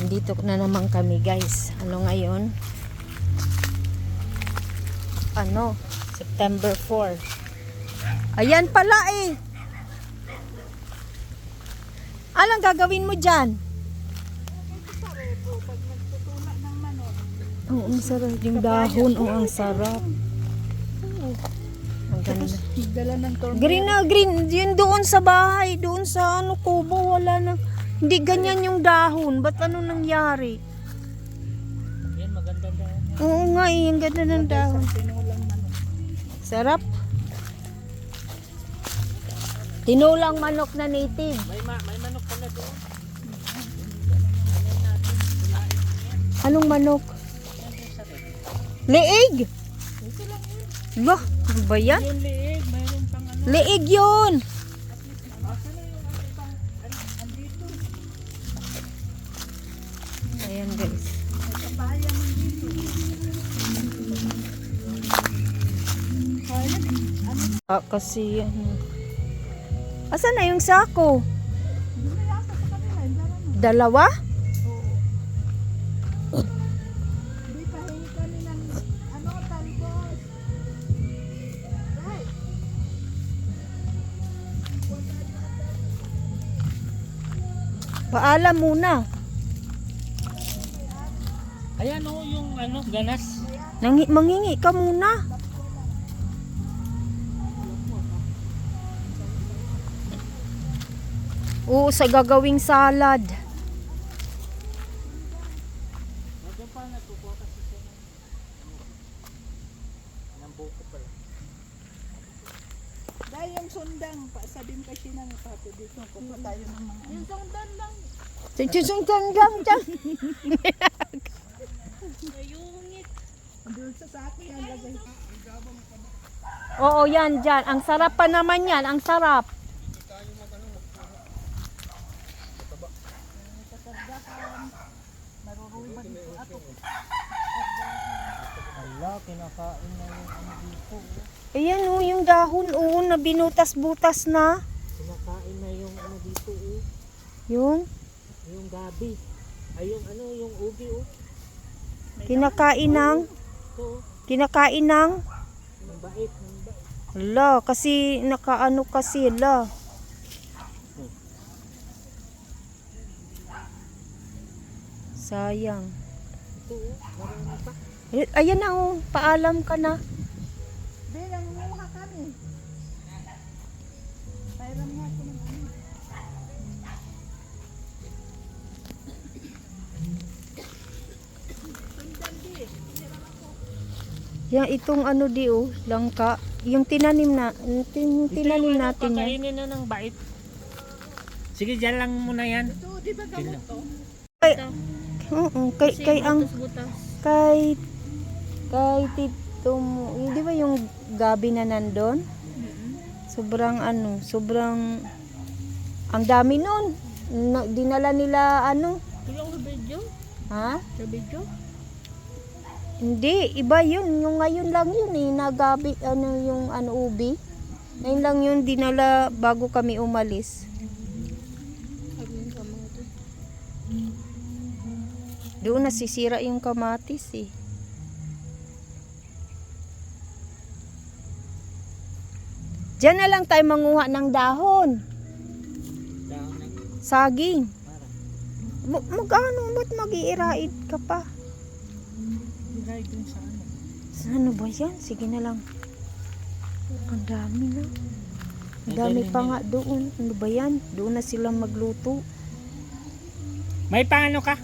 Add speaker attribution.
Speaker 1: Nandito na naman kami guys. Ano ngayon? Ano? September 4. Ayan pala eh. Anong gagawin mo dyan? Oo, ang sarap. Yung dahon, ang sarap. Ang ganda. Green na green. Yun doon sa bahay. Doon sa kubo. Wala na. Hindi ganyan yung dahon. Ba't ano nangyari?
Speaker 2: Yan, maganda dahon.
Speaker 1: Oo nga eh. Ang ganda ng dahon. Sarap. Tinulang manok na native.
Speaker 2: May manok pala doon.
Speaker 1: Anong manok? Leeg! Lah, ano ba yan?
Speaker 2: Yung liig, mayroon pang ano.
Speaker 1: Leeg yun! Ayan guys. Kasi ano. Asan na yung sako? Dalawa? Paalam muna.
Speaker 2: Ayan o, yung ano, ganas.
Speaker 1: Mangingi ka muna. Oo, sa gagawing salad.
Speaker 2: Medyo pa nagkukuha kasi siya ng buko pala.
Speaker 3: Dahil yung sundang, sabihin kasi ng pato dito, kuha tayo ng mga... Yung sundan lang.
Speaker 1: Sundan lang dyan.
Speaker 3: Ayungit. Doon sa saki ang lagay.
Speaker 1: Oo, yan dyan. Ang sarap pa naman yan. Ang sarap.
Speaker 2: Hala, kinakain na yung ano dito.
Speaker 1: Ayan o, yung dahon o, na binutas-butas na.
Speaker 2: Kinakain na yung ano dito o.
Speaker 1: Yung
Speaker 2: Yung gabi. Ay yung ano, yung ubi o.
Speaker 1: kinakain ng,
Speaker 2: Ito o.
Speaker 1: kinakain ng,
Speaker 2: Ng bait, ng bait.
Speaker 1: ala, kasi nakaano kasi, ala. Sayang.
Speaker 2: Ito o, marami pa.
Speaker 1: Ayan na o, paalam ka na.
Speaker 3: Hindi, nangunguha kami. Pairam nga ako ng ano.
Speaker 1: Yan, itong ano di o, langka. Yung tinanim na, yung tinanim natin yan.
Speaker 2: Pakainin na ng bait. Sige, dyan lang muna yan.
Speaker 3: Ito, di ba gamot to?
Speaker 1: Kay, oo, kay ang, kay tito mo, di ba yung gabi na nandun? Sobrang ano, sobrang, ang dami nun. Dinala nila ano,
Speaker 3: Yung sa video?
Speaker 1: ha?
Speaker 3: Sa video?
Speaker 1: Hindi, iba yun. Yung ngayon lang yun eh, nagabi, ano yung ano, ubi. Ngayon lang yun, dinala bago kami umalis. Doon nasisira yung kamatis eh. Diyan na lang tayo manguha ng dahon.
Speaker 2: Dahon ng
Speaker 1: Saging.
Speaker 2: para.
Speaker 1: Mag-ano, ba't mag-iiraid ka pa?
Speaker 2: Ilagay dun sa ano.
Speaker 1: Ano ba yan? Sige na lang. Ang dami na. Ang dami pa nga doon. Ano ba yan? Doon na sila magluto.
Speaker 2: May paano ka?